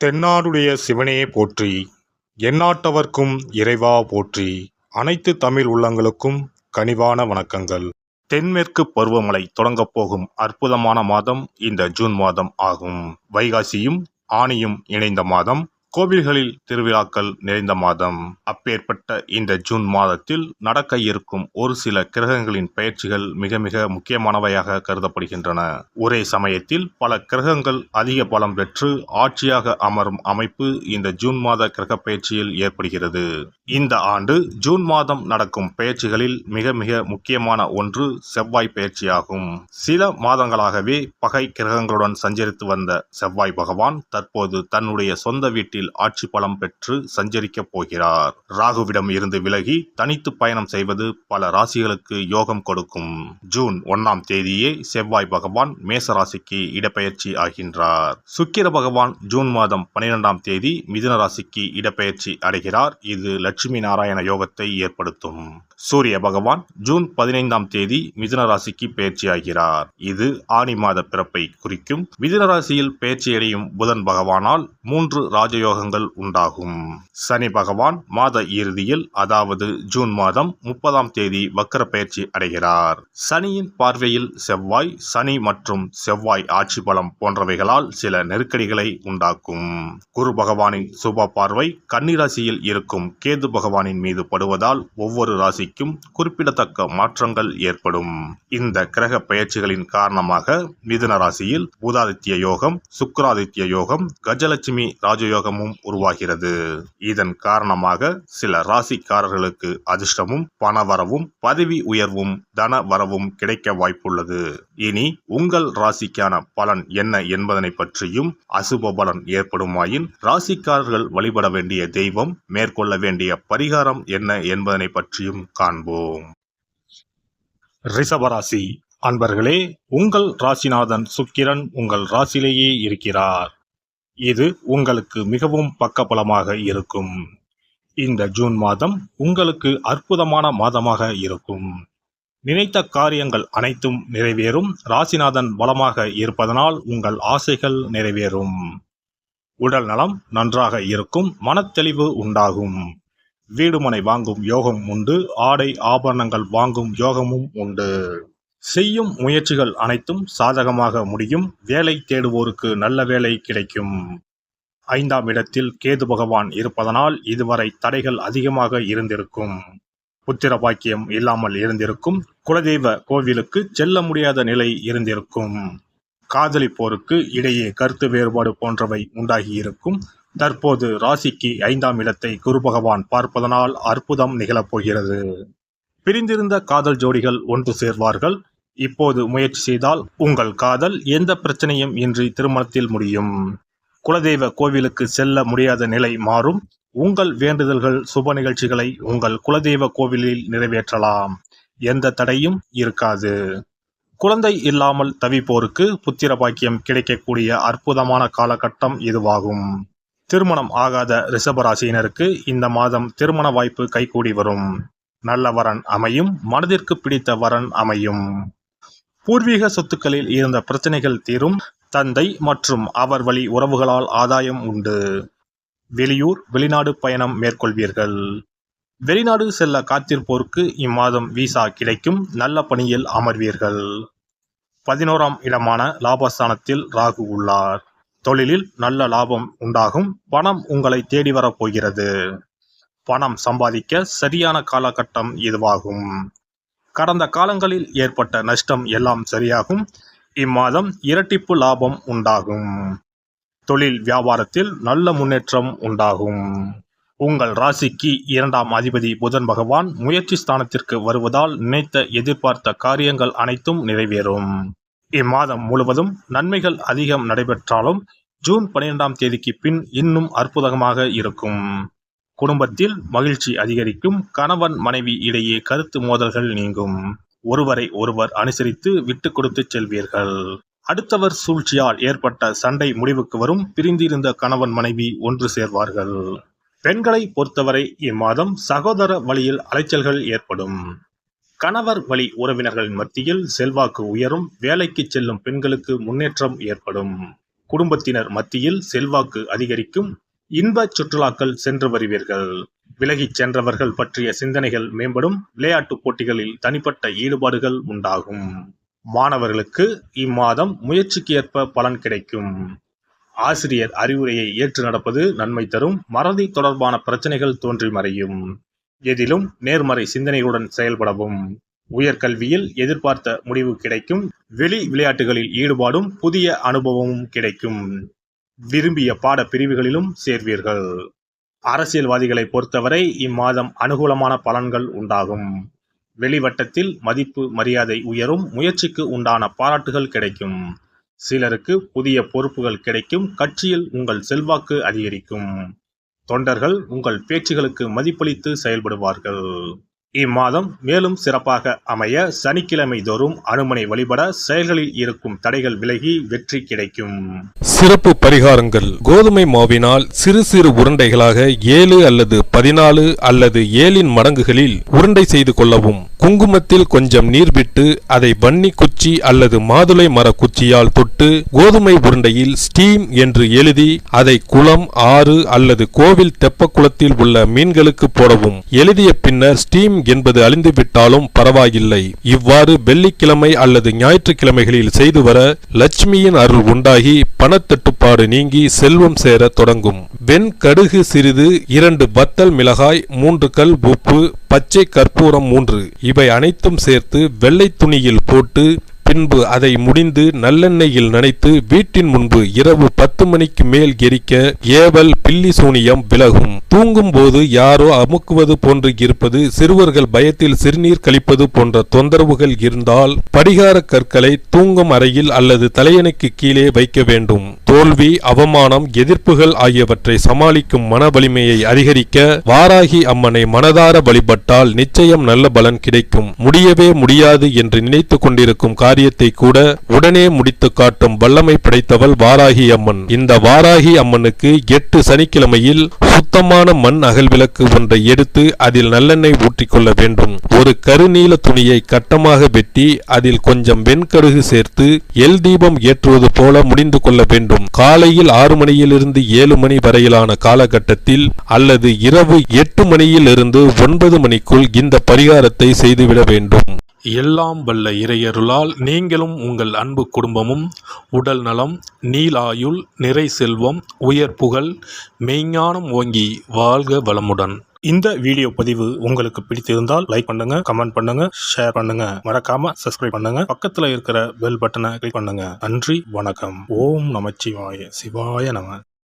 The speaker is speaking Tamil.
தென்னாடுடைய சிவனே போற்றி, எந்நாட்டவர்க்கும் இறைவா போற்றி. அனைத்து தமிழ் உள்ளங்களுக்கும் கனிவான வணக்கங்கள். தென்மேற்கு பருவமழை தொடங்கப் போகும் அற்புதமான மாதம் இந்த ஜூன் மாதம் ஆகும். வைகாசியும் ஆனியும் இணைந்த மாதம், கோவில்களில் திருவிழாக்கள் நிறைந்த மாதம். அப்பேற்பட்ட இந்த ஜூன் மாதத்தில் நடக்க இருக்கும் ஒரு சில கிரகங்களின் பெயர்ச்சிகள் மிக மிக முக்கியமானவையாக கருதப்படுகின்றன. ஒரே சமயத்தில் பல கிரகங்கள் அதிக பலம் பெற்று ஆட்சியாக அமரும் அமைப்பு இந்த ஜூன் மாத கிரக பெயர்ச்சியில் ஏற்படுகிறது. இந்த ஆண்டு ஜூன் மாதம் நடக்கும் பெயர்ச்சிகளில் மிக மிக முக்கியமான ஒன்று செவ்வாய் பெயர்ச்சியாகும். சில மாதங்களாகவே பகை கிரகங்களுடன் சஞ்சரித்து வந்த செவ்வாய் பகவான் தற்போது தன்னுடைய சொந்த வீட்டில் ஆட்சி பலம் பெற்று சஞ்சரிக்கப் போகிறார். ராகுவிடம் இருந்து விலகி தனித்து பயணம் செய்வது பல ராசிகளுக்கு யோகம் கொடுக்கும். ஜூன் 1ஆம் தேதியே செவ்வாய் பகவான் மேச ராசிக்கு இடப்பெயர்ச்சி ஆகின்றார். சுக்கிர பகவான் ஜூன் மாதம் 12ஆம் தேதி மிதுன ராசிக்கு இடப்பெயர்ச்சி அடைகிறார். இது லட்சுமி நாராயண யோகத்தை ஏற்படுத்தும். சூரிய பகவான் ஜூன் 15ஆம் தேதி மிதுன ராசிக்கு பெயர்ச்சியாகிறார். இது ஆனி மாத பிறப்பை குறிக்கும். மிதுன ராசியில் பெயர்ச்சியடையும் புதன் பகவானால் 3 ராஜயோகங்கள் உண்டாகும். சனி பகவான் மாத இறுதியில், அதாவது ஜூன் மாதம் 30ஆம் தேதி வக்கர பெயர்ச்சி அடைகிறார். சனியின் பார்வையில் செவ்வாய், சனி மற்றும் செவ்வாய் ஆட்சி பலம் போன்றவைகளால் சில நெருக்கடிகளை உண்டாக்கும். குரு பகவானின் சுப பார்வை கன்னிராசியில் இருக்கும் கேது பகவானின் மீது படுவதால் ஒவ்வொரு ராசி குறிப்பிடத்தக்க மாற்றங்கள் ஏற்படும். இந்த கிரக பெயர்ச்சிகளின் காரணமாக மிதுன ராசியில் புதாதித்ய யோகம், சுக்கிராதித்ய யோகம், கஜலட்சுமி ராஜயோகமும் உருவாகிறது. இதன் காரணமாக சில ராசிக்காரர்களுக்கு அதிர்ஷ்டமும் பணவரவும் பதவி உயர்வும் தன வரவும் கிடைக்க வாய்ப்புள்ளது. இனி உங்கள் ராசிக்கான பலன் என்ன என்பதனை பற்றியும், அசுப பலன் ஏற்படுமாயின் ராசிக்காரர்கள் வழிபட வேண்டிய தெய்வம், மேற்கொள்ள வேண்டிய பரிகாரம் என்ன என்பதனை பற்றியும் காண்போம். ரிஷபராசி அன்பர்களே, உங்கள் ராசிநாதன் சுக்கிரன் உங்கள் ராசியிலேயே இருக்கிறார். இது உங்களுக்கு மிகவும் பக்கபலமாக இருக்கும். இந்த ஜூன் மாதம் உங்களுக்கு அற்புதமான மாதமாக இருக்கும். நினைத்த காரியங்கள் அனைத்தும் நிறைவேறும். ராசிநாதன் பலமாக இருப்பதனால் உங்கள் ஆசைகள் நிறைவேறும். உடல் நலம் நன்றாக இருக்கும். மனத்தெளிவு உண்டாகும். வீடுமனை வாங்கும் யோகம் உண்டு. ஆடை ஆபரணங்கள் வாங்கும் யோகமும் உண்டு. செய்யும் முயற்சிகள் அனைத்தும் சாதகமாக முடியும். வேலை தேடுவோருக்கு நல்ல வேலை கிடைக்கும். 5ஆம் இடத்தில் கேது பகவான் இருப்பதனால் இதுவரை தடைகள் அதிகமாக இருந்திருக்கும். புத்திர பாக்கியம் இல்லாமல் இருந்திருக்கும். குலதெய்வ கோவிலுக்கு செல்ல முடியாத நிலை இருந்திருக்கும். காதலிப்போருக்கு இடையே கருத்து வேறுபாடு போன்றவை உண்டாகியிருக்கும். தற்போது ராசிக்கு 5ஆம் இடத்தை குரு பகவான் பார்ப்பதனால் அற்புதம் நிகழப்போகிறது. பிரிந்திருந்த காதல் ஜோடிகள் ஒன்று சேர்வார்கள். இப்போது முயற்சி செய்தால் உங்கள் காதல் எந்த பிரச்சனையும் இன்றி திருமணத்தில் முடியும். குலதெய்வ கோவிலுக்கு செல்ல முடியாத நிலை மாறும். உங்கள் வேண்டுதல்கள், சுப நிகழ்ச்சிகளை உங்கள் குலதெய்வ கோவிலில் நிறைவேற்றலாம். எந்த தடையும் இருக்காது. குழந்தை இல்லாமல் தவிப்போருக்கு புத்திர பாக்கியம் கிடைக்கக்கூடிய அற்புதமான காலகட்டம் இதுவாகும். திருமணம் ஆகாத ரிஷபராசியினருக்கு இந்த மாதம் திருமண வாய்ப்பு கைகூடி வரும். நல்ல வரன் அமையும். மனதிற்கு பிடித்த வரன் அமையும். பூர்வீக சொத்துக்களில் இருந்த பிரச்சனைகள் தீரும். தந்தை மற்றும் அவர் வழி உறவுகளால் ஆதாயம் உண்டு. வெளியூர், வெளிநாடு பயணம் மேற்கொள்வீர்கள். வெளிநாடு செல்ல காத்திருப்போருக்கு இம்மாதம் விசா கிடைக்கும். நல்ல பணியில் அமர்வீர்கள். 11ஆம் இடமான லாபஸ்தானத்தில் ராகு உள்ளார். தொழிலில் நல்ல லாபம் உண்டாகும். பணம் உங்களை தேடி வரப்போகிறது. பணம் சம்பாதிக்க சரியான காலகட்டம் இதுவாகும். கடந்த காலங்களில் ஏற்பட்ட நஷ்டம் எல்லாம் சரியாகும். இம்மாதம் இரட்டிப்பு லாபம் உண்டாகும். தொழில் வியாபாரத்தில் நல்ல முன்னேற்றம் உண்டாகும். உங்கள் ராசிக்கு 2ஆம் அதிபதி புதன் பகவான் முயற்சி ஸ்தானத்திற்கு வருவதால் நினைத்த எதிர்பார்த்த காரியங்கள் அனைத்தும் நிறைவேறும். இம்மாதம் முழுவதும் நன்மைகள் அதிகம் நடைபெற்றாலும் ஜூன் 12ஆம் தேதிக்கு பின் இன்னும் அற்புதமாக இருக்கும். குடும்பத்தில் மகிழ்ச்சி அதிகரிக்கும். கணவன் மனைவி இடையே கருத்து மோதல்கள் நீங்கும். ஒருவரை ஒருவர் அனுசரித்து விட்டு கொடுத்து செல்வீர்கள். அடுத்தவர் சூழ்ச்சியால் ஏற்பட்ட சண்டை முடிவுக்கு வரும். பிரிந்திருந்த கணவன் மனைவி ஒன்று சேர்வார்கள். பெண்களை பொறுத்தவரை இம்மாதம் சகோதர வழியில் அலைச்சல்கள் ஏற்படும். கணவர் வழி உறவினர்களின் மத்தியில் செல்வாக்கு உயரும். வேலைக்கு செல்லும் பெண்களுக்கு முன்னேற்றம் ஏற்படும். குடும்பத்தினர் மத்தியில் செல்வாக்கு அதிகரிக்கும். இன்ப சுற்றுலாக்கள் சென்று வருவீர்கள். விலகிச் சென்றவர்கள் பற்றிய சிந்தனைகள் மேம்படும். விளையாட்டுப் போட்டிகளில் தனிப்பட்ட ஈடுபாடுகள் உண்டாகும். மாணவர்களுக்கு இம்மாதம் முயற்சிக்கு ஏற்ப பலன் கிடைக்கும். ஆசிரியர் அறிவுரையை ஏற்று நடப்பது நன்மை தரும். மறதி தொடர்பான பிரச்சனைகள் தோன்றி மறையும். எதிலும் நேர்மறை சிந்தனைகளுடன் செயல்படவும். உயர்கல்வியில் எதிர்பார்த்த முடிவு கிடைக்கும். வெளி விளையாட்டுகளில் ஈடுபாடும் புதிய அனுபவமும் கிடைக்கும். விரும்பிய பாட பிரிவுகளிலும் சேர்வீர்கள். அரசியல்வாதிகளை பொறுத்தவரை இம்மாதம் அனுகூலமான பலன்கள் உண்டாகும். வெளிவட்டத்தில் மதிப்பு மரியாதை உயரும். முயற்சிக்கு உண்டான பாராட்டுகள் கிடைக்கும். சிலருக்கு புதிய பொறுப்புகள் கிடைக்கும். கட்சியில் உங்கள் செல்வாக்கு அதிகரிக்கும். தொண்டர்கள் உங்கள் பேச்சுகளுக்கு மதிப்பளித்து செயல்படுவார்கள். இம்மாதம் மேலும் சிறப்பாக அமைய சனிக்கிழமை தோறும் அனுமனை வழிபட செயல்களில் இருக்கும் தடைகள் விலகி வெற்றி கிடைக்கும். சிறப்பு பரிகாரங்கள். கோதுமை மாவினால் சிறு சிறு உருண்டைகளாக 7 அல்லது 14 அல்லது 7 மடங்குகளில் உருண்டை செய்து கொள்ளவும். குங்குமத்தில் கொஞ்சம் நீர் விட்டு அதை வன்னி குச்சி அல்லது மாதுளை மர குச்சியால் தொட்டு கோதுமை உருண்டையில் ஸ்டீம் என்று எழுதி அதை குளம், ஆறு அல்லது கோவில் தெப்பக்குளத்தில் உள்ள மீன்களுக்கு போடவும். எழுதிய பின்னர் ஸ்டீம் என்பது அழிந்துவிட்டாலும் பரவாயில்லை. இவ்வாறு வெள்ளிக்கிழமை அல்லது ஞாயிற்றுக்கிழமைகளில் செய்து வர லட்சுமியின் அருள் உண்டாகி பணத்தட்டுப்பாடு நீங்கி செல்வம் சேர தொடங்கும். வெண் கடுகு சிறிது, 2 வத்தல் மிளகாய், 3 கல் உப்பு, பச்சை கற்பூரம் 3 இவை அனைத்தும் சேர்த்து வெள்ளை துணியில் போட்டு பின்பு அதை முடிந்து நல்லெண்ணெயில் நனைத்து வீட்டின் முன்பு இரவு 10 மணிக்கு மேல் எரிக்க ஏவல், பில்லி சூனியம் விலகும். தூங்கும் போது யாரோ அமுக்குவது போன்று இருப்பது, சிறுவர்கள் பயத்தில் சிறுநீர் கழிப்பது போன்ற தொந்தரவுகள் இருந்தால் படிகார கற்களை தூங்கும் அறையில் அல்லது தலையணைக்கு கீழே வைக்க வேண்டும். தோல்வி, அவமானம், எதிர்ப்புகள் ஆகியவற்றை சமாளிக்கும் மன வலிமையை அதிகரிக்க வாராகி அம்மனை மனதார வழிபட்டால் நிச்சயம் நல்ல பலன் கிடைக்கும். முடியவே முடியாது என்று நினைத்து கொண்டிருக்கும் காரியத்தை கூட உடனே முடித்து காட்டும் வல்லமை படைத்தவள் வாராகி அம்மன். இந்த வாராகி அம்மனுக்கு 8 சனிக்கிழமையில் சுத்தமான மண் அகல்விளக்கு ஒன்றை எடுத்து அதில் நல்லெண்ணெய் ஊற்றிக்கொள்ள வேண்டும். ஒரு கருநீல துணியை கட்டமாக வெட்டி அதில் கொஞ்சம் வெண்கடுகு சேர்த்து எல் தீபம் ஏற்றுவது போல முடிந்து கொள்ள வேண்டும். காலையில் 6 மணியிலிருந்து 7 மணி வரையிலான காலகட்டத்தில் அல்லது இரவு 8 மணியிலிருந்து 9 மணிக்குள் இந்த பரிகாரத்தை செய்துவிட வேண்டும். எல்லாம் வல்ல இறையருளால் நீங்களும் உங்கள் அன்பு குடும்பமும் உடல் நலம், நீலாயுள், நிறை செல்வம், உயர் புகழ், மெய்ஞானம் ஓங்கி வாழ்க வளமுடன். இந்த வீடியோ பதிவு உங்களுக்கு பிடித்திருந்தால் லைக் பண்ணுங்க, கமெண்ட் பண்ணுங்க, ஷேர் பண்ணுங்க, மறக்காம சப்ஸ்கிரைப் பண்ணுங்க. பக்கத்துல இருக்கிற பெல் பட்டனை கிளிக் பண்ணுங்க. நன்றி, வணக்கம். ஓம் நமச்சிவாய. சிவாய நம.